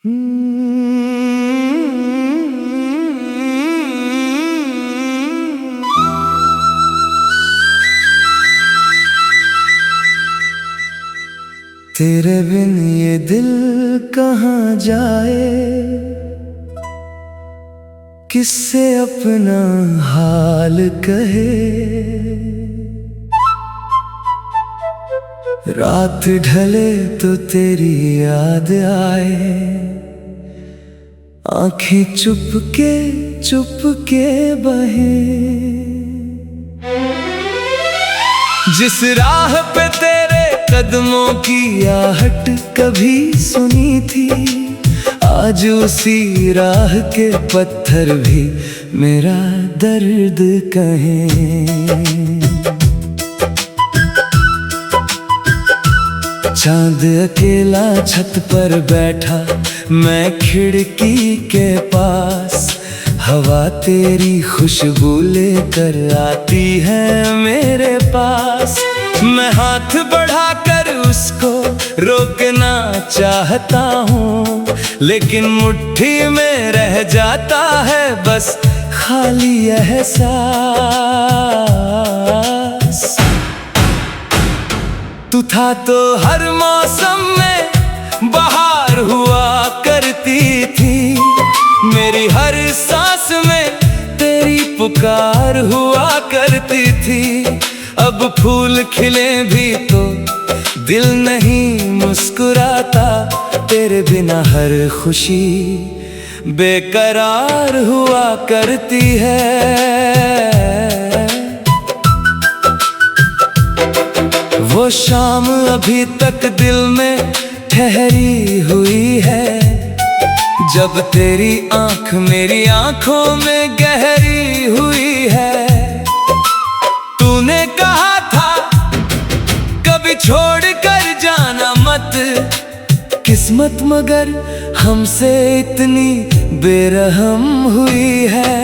तेरे बिन ये दिल कहाँ जाए, किससे अपना हाल कहे। रात ढले तो तेरी याद आए, आंखें चुप के बहे। जिस राह पे तेरे कदमों की आहट कभी सुनी थी, आज उसी राह के पत्थर भी मेरा दर्द कहें। चांद अकेला छत पर बैठा, मैं खिड़की के पास। हवा तेरी खुशबू लेकर आती है मेरे पास। मैं हाथ बढ़ाकर उसको रोकना चाहता हूँ, लेकिन मुट्ठी में रह जाता है बस खाली एहसास। तू था तो हर मौसम में बहार हुआ करती थी, मेरी हर सांस में तेरी पुकार हुआ करती थी। अब फूल खिले भी तो दिल नहीं मुस्कुराता, तेरे बिना हर खुशी बेकरार हुआ करती है। वो शाम अभी तक दिल में ठहरी हुई है, जब तेरी आंख मेरी आंखों में गहरी हुई है। तूने कहा था कभी छोड़ कर जाना मत, किस्मत मगर हमसे इतनी बेरहम हुई है।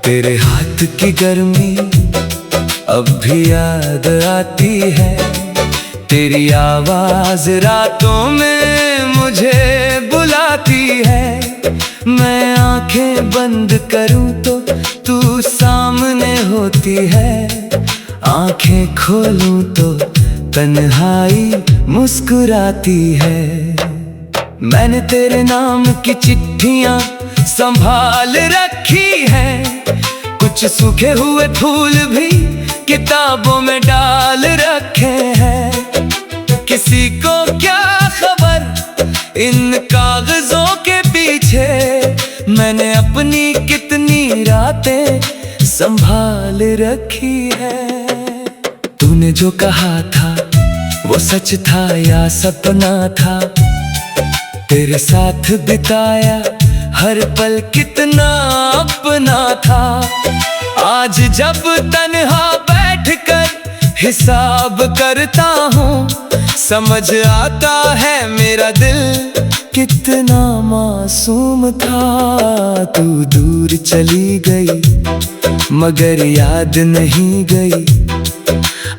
तेरे हाथ की गर्मी अब भी याद आती है, तेरी आवाज रातों में मुझे बुलाती है। मैं आंखें बंद करूं तो तू सामने होती है, आंखें खोलूं तो तन्हाई मुस्कुराती है। मैंने तेरे नाम की चिट्ठियां संभाल रखी हैं, कुछ सूखे हुए फूल भी किताबों में डाल रखे हैं। किसी को क्या खबर इन कागजों के पीछे, मैंने अपनी कितनी रातें संभाल रखी है। तूने जो कहा था वो सच था या सपना था, तेरे साथ बिताया हर पल कितना अपना था। आज जब तन्हा बैठकर हिसाब करता हूँ, समझ आता है मेरा दिल कितना मासूम था। तू दूर चली गई मगर याद नहीं गई,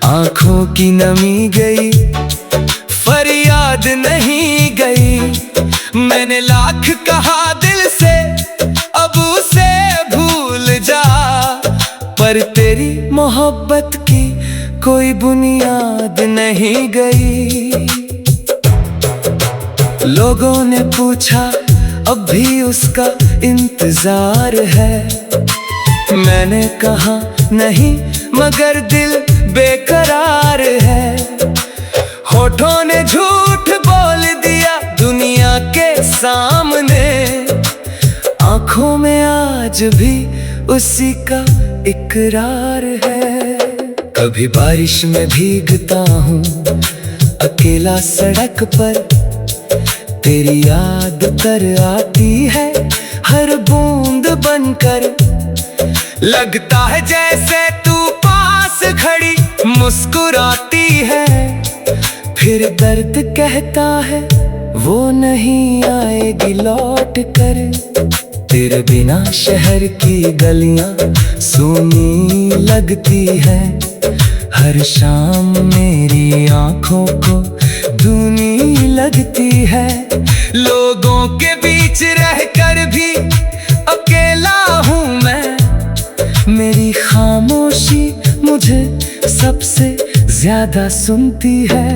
आंखों की नमी गई फरियाद नहीं गई। मैंने लाख कहा दिल से अब उसे भूल जा, पर तेरी मोहब्बत की कोई बुनियाद नहीं गई। लोगों ने पूछा अब भी उसका इंतजार है, मैंने कहा नहीं मगर दिल बेकरार है। होठों ने झूठ बोल दिया दुनिया के सामने, आंखों में आज भी उसी का इकरार है। कभी बारिश में भीगता हूँ अकेला सड़क पर, तेरी याद कर आती है हर बूंद बनकर। लगता है जैसे तू पास खड़ी मुस्कुराती है, फिर दर्द कहता है वो नहीं आएगी लौट कर। तेरे बिना शहर की गलियां सूनी लगती है, हर शाम मेरी आंखों को धुनी लगती है। लोगों के बीच रहकर भी अकेला हूँ मैं, मेरी खामोशी मुझे सबसे ज्यादा सुनती है।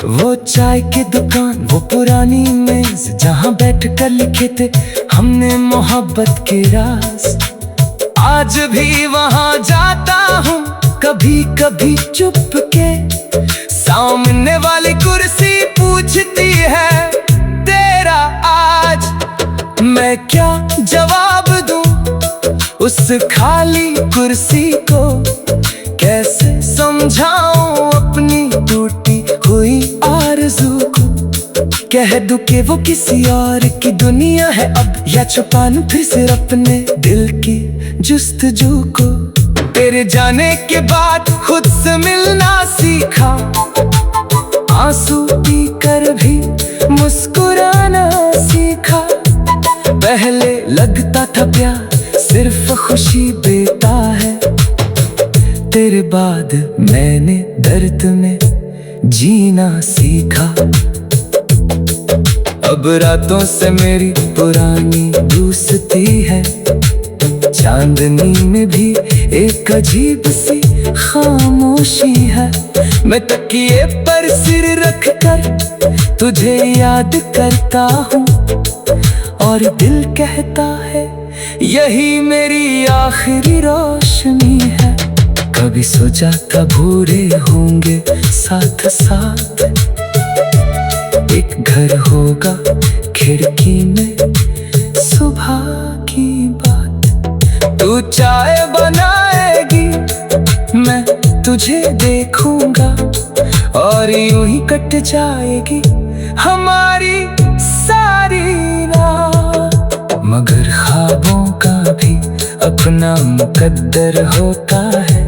वो चाय की दुकान, वो पुरानी मेज जहाँ बैठकर लिखे थे हमने मोहब्बत के राज, आज भी वहाँ जाता हूँ कभी कभी चुप के। सामने वाली कुर्सी पूछती है तेरा आज, मैं क्या जवाब दूँ उस खाली कुर्सी को। कैसे समझाऊं अपनी टूटी हुई आरज़ू को, कह दूं कि वो किसी और की दुनिया है अब, या छुपा लूं फिर से अपने दिल की जुस्तजू को। तेरे जाने के बाद खुद से मिलना सीखा, आंसू पी कर भी मुस्कुराना सीखा। पहले लगता था प्यार सिर्फ खुशी देता है, तेरे बाद मैंने दर्द में जीना सीखा। अब रातों से मेरी पुरानी दोस्ती है, चांदनी में भी एक अजीब सी खामोशी है। मैं तकिए पर सिर रखकर तुझे याद करता हूँ, और दिल कहता है यही मेरी आखिरी रोशनी है। कभी सोचा था भूरे होंगे साथ साथ, एक घर होगा खिड़की में सुबह की बात। तू चाय बनाएगी, मैं तुझे देखूंगा, और यूं ही कट जाएगी हमारी सारी रात। मगर ख्वाबों का भी अपना मुकद्दर होता है,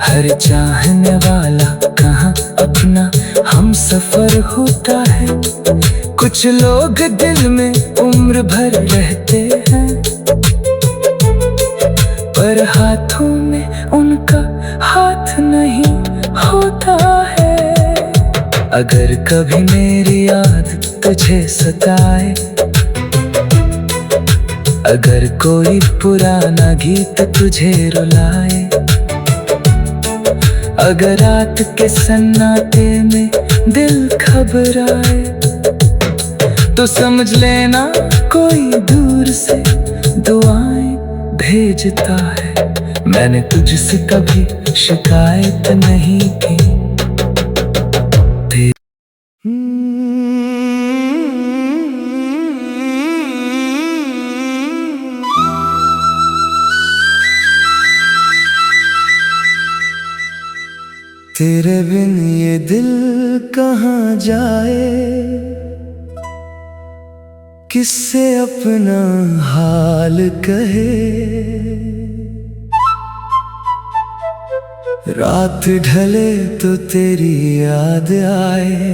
हर चाहने वाला कहाँ अपना हम सफर होता है। कुछ लोग दिल में उम्र भर रहते हैं, पर हाथों में उनका हाथ नहीं होता है। अगर कभी मेरी याद तुझे सताए, अगर कोई पुराना गीत तुझे रुलाए, अगर रात के सन्नाटे में दिल घबराए, तो समझ लेना कोई दूर से दुआएं भेजता है। मैंने तुझसे कभी शिकायत नहीं की। तेरे बिन ये दिल कहाँ जाए, किससे अपना हाल कहे। रात ढले तो तेरी याद आए,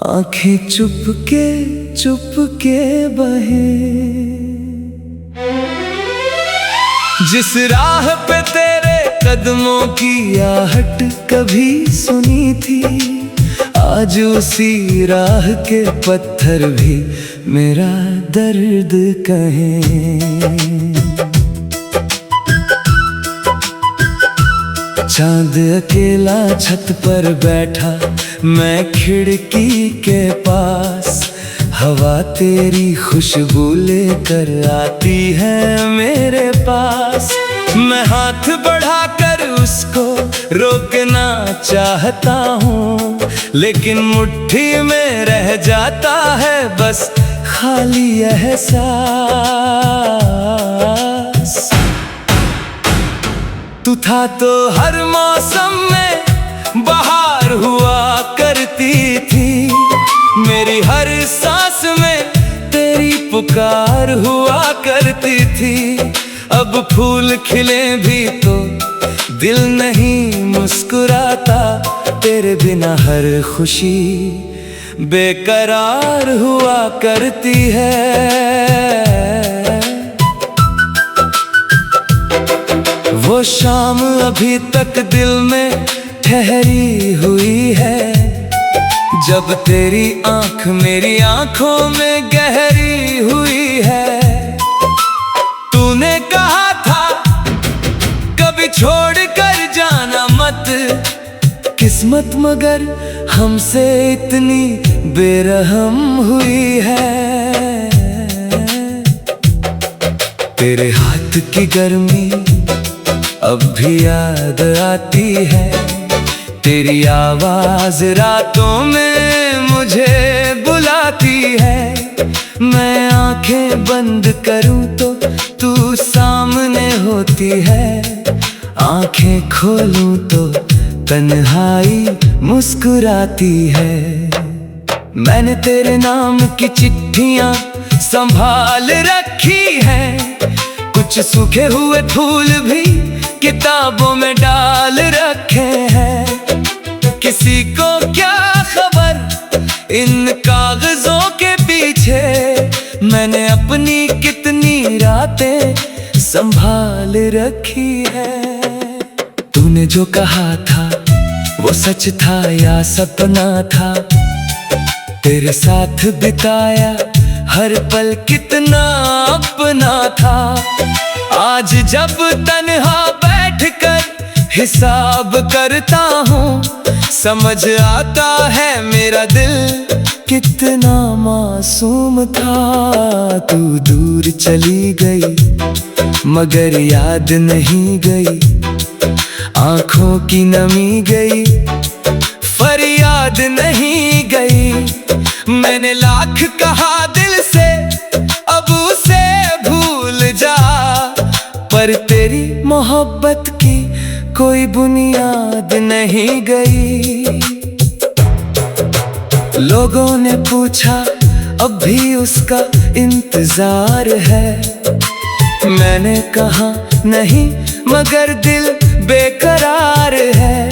आंखें चुप के बहे। जिस राह पे तेरे कदमों की आहट कभी सुनी थी, आज उसी राह के पत्थर भी मेरा दर्द कहें। चांद अकेला छत पर बैठा, मैं खिड़की के पास, हवा तेरी खुशबू लेकर आती है मेरे पास। मैं हाथ बढ़ाकर उसको रोकना चाहता हूँ, लेकिन मुट्ठी में रह जाता है बस खाली एहसास। तू था तो हर मौसम में बहार हुआ करती थी, मेरी हर सांस में तेरी पुकार हुआ करती थी। अब फूल खिले भी तो दिल नहीं मुस्कुराता, तेरे बिना हर खुशी बेकरार हुआ करती है। वो शाम अभी तक दिल में ठहरी हुई है, जब तेरी आंख मेरी आंखों में गहरी हुई है, तूने कहा था कभी छोड़ कर जाना मत। किस्मत मगर हमसे इतनी बेरहम हुई है। तेरे हाथ की गर्मी अब भी याद आती है, तेरी आवाज रातों में मुझे बुलाती है। मैं आंखें बंद करूं तो तू सामने होती है, आंखें खोलूं तो तन्हाई मुस्कुराती है। मैंने तेरे नाम की चिट्ठियां संभाल रखी है, कुछ सूखे हुए फूल भी किताबों में डाल रखे हैं। किसी को क्या खबर इन कागजों के पीछे, मैंने अपनी कितनी रातें संभाल रखी है। तूने जो कहा था वो सच था या सपना था, तेरे साथ बिताया हर पल कितना अपना था। आज जब तन्हा बैठकर हिसाब करता हूँ, समझ आता है मेरा दिल कितना मासूम था। तू दूर चली गई मगर याद नहीं गई, आंखों की नमी गई फरियाद नहीं गई। मैंने लाख कहा दिल से अब उसे भूल जा, पर तेरी मोहब्बत की कोई बुनियाद नहीं गई। लोगों ने पूछा अब भी उसका इंतजार है, मैंने कहा नहीं मगर दिल बेकरार है।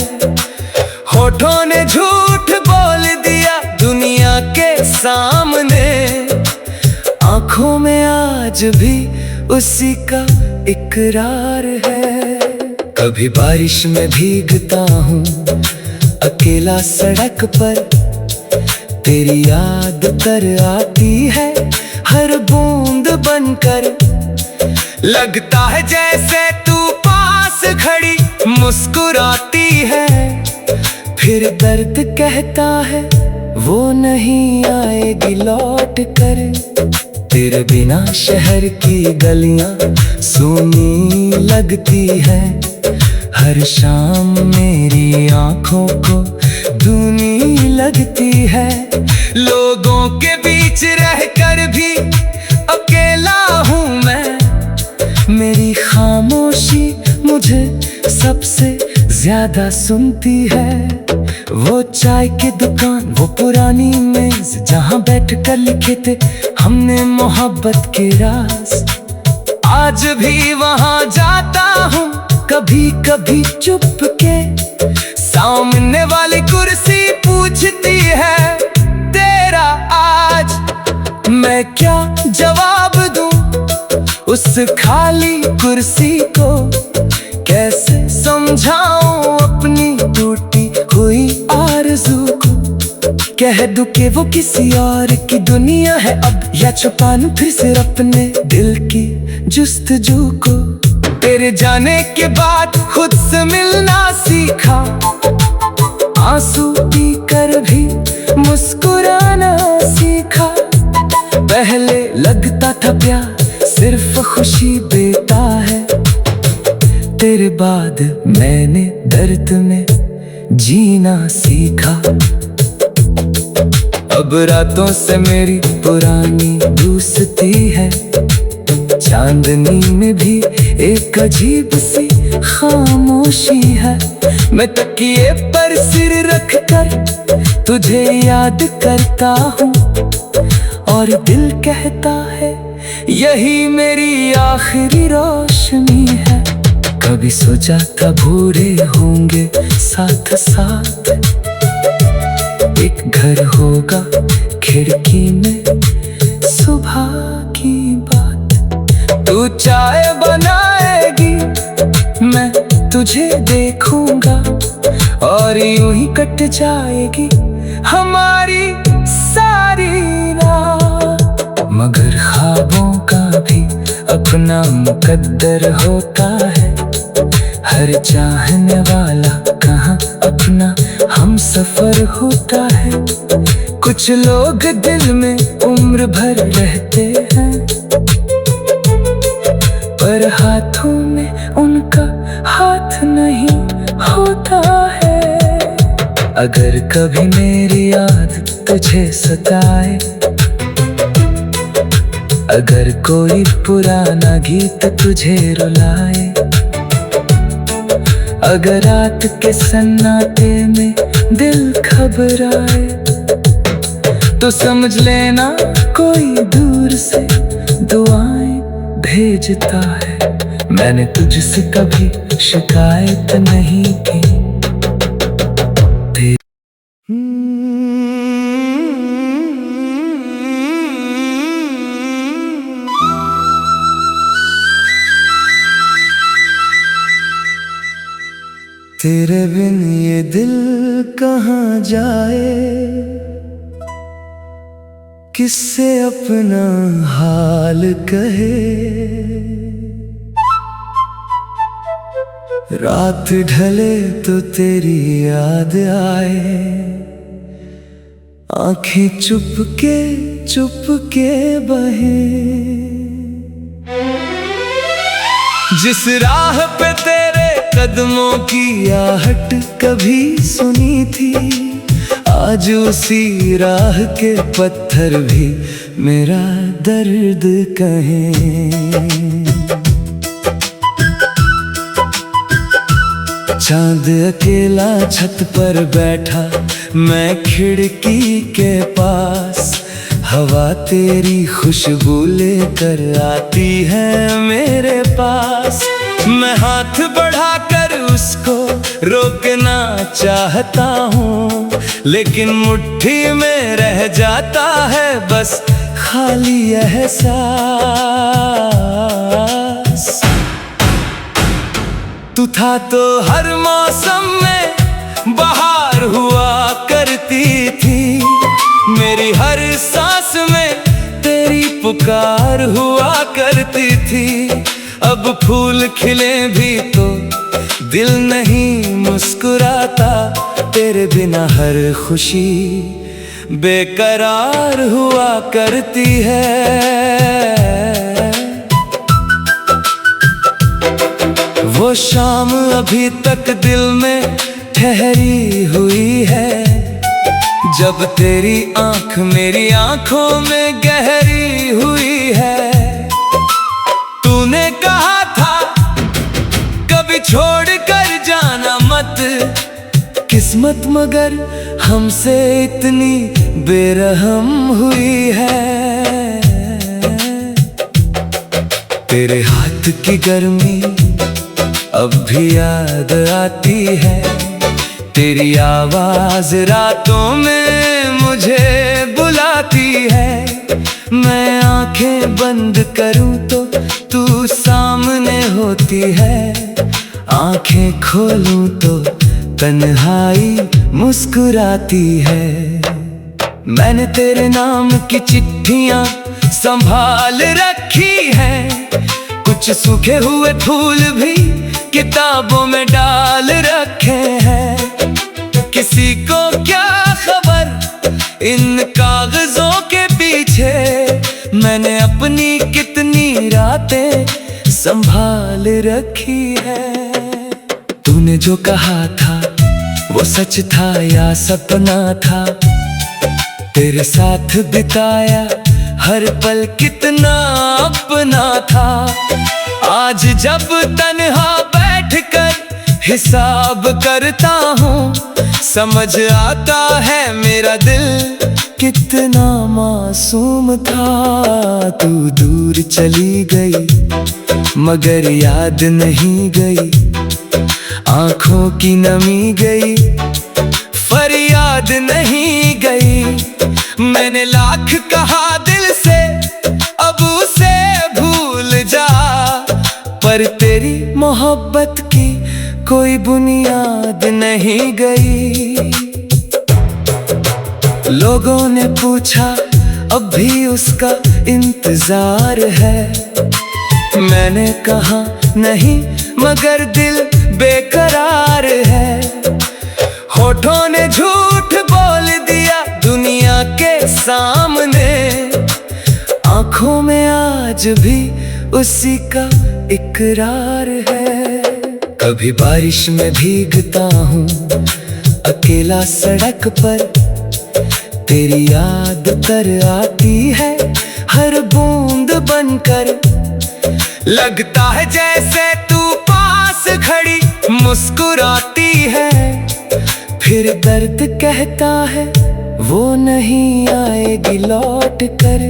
होठों ने झूठ बोल दिया दुनिया के सामने, आंखों में आज भी उसी का इकरार है। कभी बारिश में भीगता हूँ अकेला सड़क पर, तेरी याद कर आती है हर बूंद बनकर। लगता है जैसे तू पास खड़ी मुस्कुराती है, फिर दर्द कहता है वो नहीं आएगी लौट कर। तेरे बिना शहर की गलियां सूनी लगती है, हर शाम मेरी आंखों को धुनी लगती है। लोगों के बीच रहकर भी अकेला हूँ मैं, मेरी खामोशी मुझे सबसे ज्यादा सुनती है। वो चाय की दुकान, वो पुरानी मेज जहाँ बैठ कर लिखे थे हमने मोहब्बत के राज, आज भी वहाँ जाता हूँ कभी कभी चुप के। सामने वाली कुर्सी पूछती है तेरा आज, मैं क्या जवाब दूँ उस खाली कुर्सी को। कैसे समझाऊं अपनी टूटी हुई आरज़ू को, कह दूं कि वो किसी और की दुनिया है अब, या छुपा लूं फिर से अपने दिल की जुस्तजू को। तेरे जाने के बाद खुद से मिलना सीखा, आंसू पी कर भी मुस्कुराना सीखा। पहले लगता था प्यार सिर्फ खुशी देता है, तेरे बाद मैंने दर्द में जीना सीखा। अब रातों से मेरी पुरानी दोस्ती है, चांदनी में भी एक अजीब सी खामोशी है। मैं तकिए पर सिर रख कर तुझे याद करता हूँ, और दिल कहता है यही मेरी आखिरी रोशनी है। कभी सोचा था भूरे होंगे साथ साथ, एक घर होगा खिड़की में सुबह की बात। तू चाय बनाएगी मैं तुझे देखूंगा, और यूं ही कट जाएगी हमारी मगर ख्वाबों का भी अपना मुकद्दर होता है। हर चाहने वाला कहाँ अपना हम सफर होता है। कुछ लोग दिल में उम्र भर रहते हैं, पर हाथों में उनका हाथ नहीं होता है। अगर कभी मेरी याद तुझे सताए, अगर कोई पुराना गीत तुझे रुलाए, अगर रात के सन्नाटे में दिल घबराए, तो समझ लेना कोई दूर से दुआएं भेजता है। मैंने तुझसे कभी शिकायत नहीं की। तेरे बिन ये दिल कहाँ जाए, किससे अपना हाल कहे। रात ढले तो तेरी याद आए, आंखें चुप के बहे। जिस राह पे तेरे कदमों की आहट कभी सुनी थी, आज उसी राह के पत्थर भी मेरा दर्द कहें। चांद अकेला छत पर बैठा, मैं खिड़की के पास। हवा तेरी खुशबू लेकर आती है मेरे पास। मैं हाथ बढ़ाकर उसको रोकना चाहता हूँ, लेकिन मुट्ठी में रह जाता है बस खाली एहसास। तू था तो हर मौसम में बहार हुआ करती थी, मेरी हर सांस में तेरी पुकार हुआ करती थी। अब फूल खिले भी तो दिल नहीं मुस्कुराता, तेरे बिना हर खुशी बेकरार हुआ करती है। वो शाम अभी तक दिल में ठहरी हुई है, जब तेरी आंख मेरी आंखों में गहरी हुई है। तूने कहा था कभी छोड़ कर जाना मत, किस्मत मगर हमसे इतनी बेरहम हुई है। तेरे हाथ की गर्मी अब भी याद आती है, तेरी आवाज रातों में मुझे बुलाती है। मैं आंखें बंद करूं तो तू सामने होती है, आंखें खोलूं तो तन्हाई मुस्कुराती है। मैंने तेरे नाम की चिट्ठियां संभाल रखी हैं, कुछ सूखे हुए फूल भी किताबों में डाल रखे हैं। किसी को क्या खबर इन कागजों के पीछे, मैंने अपनी कितनी रातें संभाल रखी है। तूने जो कहा था वो सच था या सपना था, तेरे साथ बिताया हर पल कितना अपना था। आज जब तन्हा बैठकर हिसाब करता हूँ, समझ आता है मेरा दिल कितना मासूम था। तू दूर चली गई मगर याद नहीं गई, आंखों की नमी गई फरियाद नहीं गई। मैंने लाख कहा दिल से अब उसे भूल जा, पर तेरी मोहब्बत की कोई बुनियाद नहीं गई। लोगों ने पूछा अब भी उसका इंतजार है। मैंने कहा नहीं मगर दिल बेकरार है। होठों ने झूठ बोल दिया दुनिया के सामने, आंखों में आज भी उसी का इकरार है। कभी बारिश में भीगता हूँ अकेला सड़क पर, तेरी याद कर आती है हर बूंद बनकर। लगता है जैसे तू पास खड़ी मुस्कुराती है, फिर दर्द कहता है वो नहीं आएगी लौट कर।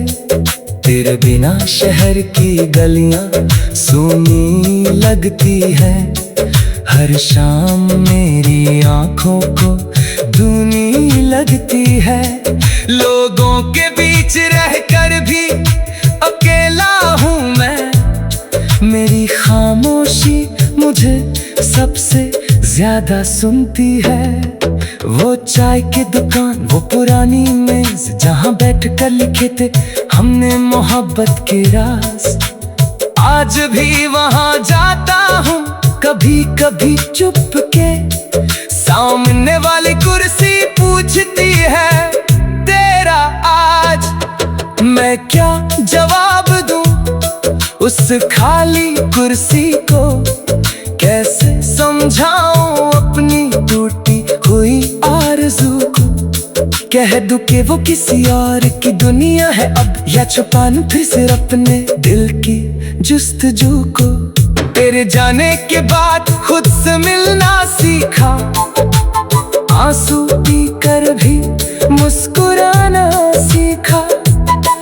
तेरे बिना शहर की गलियां सूनी लगती है, हर शाम मेरी आंखों को धुनी लगती है। लोगों के बीच रहकर भी अकेला हूँ मैं, मेरी खामोशी मुझे सबसे ज्यादा सुनती है। वो चाय की दुकान, वो पुरानी मेज जहाँ बैठ कर लिखे थे हमने मोहब्बत के राज, आज भी वहाँ जाता हूँ कभी कभी चुप के। सामने वाली कुर्सी पूछती है तेरा आज, मैं क्या जवाब दूं उस खाली कुर्सी को। कैसे समझाऊं अपनी टूटी हुई आरज़ू को, कह दूं कि वो किसी और की दुनिया है अब, या छुपा लूं फिर से अपने दिल की जुस्तजू को। तेरे जाने के बाद खुद से मिलना सीखा, आंसू पी कर भी मुस्कुराना सीखा।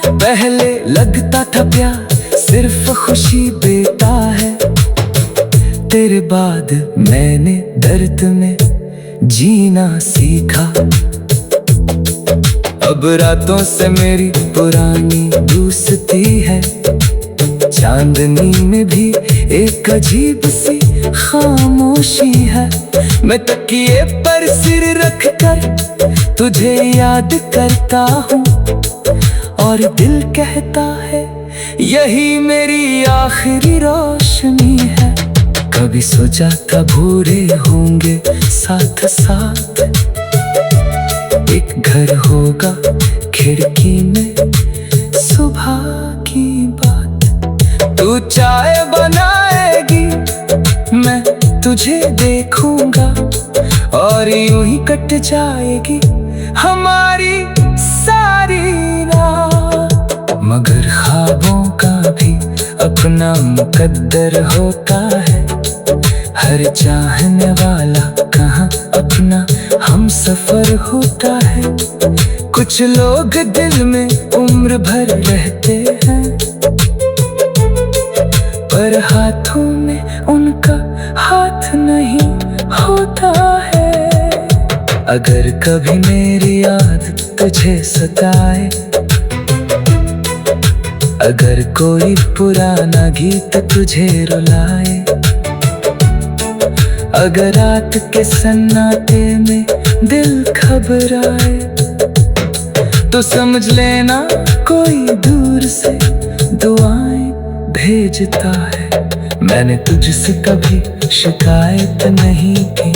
पहले लगता था प्यार सिर्फ खुशी देता है, तेरे बाद मैंने दर्द में जीना सीखा। अब रातों से मेरी पुरानी दोस्ती है, चांदनी में भी एक अजीब सी खामोशी है। मैं तकिए पर सिर रखकर तुझे याद करता हूँ, और दिल कहता है यही मेरी आखिरी रोशनी है। कभी सोचा था भूरे होंगे साथ साथ, एक घर होगा खिड़की में सुबह की बात। तू चाय बनाएगी मैं तुझे देखूंगा, और यूं ही कट जाएगी हमारी सारी रात। मगर ख्वाबों का भी अपना मुकद्दर होता है, हर चाहने वाला कहाँ अपना हम सफर होता है। कुछ लोग दिल में उम्र भर रहते हैं, पर हाथों में उनका हाथ नहीं होता है। अगर कभी मेरी याद तुझे सताए, अगर कोई पुराना गीत तुझे रुलाए, अगर रात के सन्नाटे में दिल घबराए, तो समझ लेना कोई दूर से दुआएं भेजता है। मैंने तुझसे कभी शिकायत नहीं की,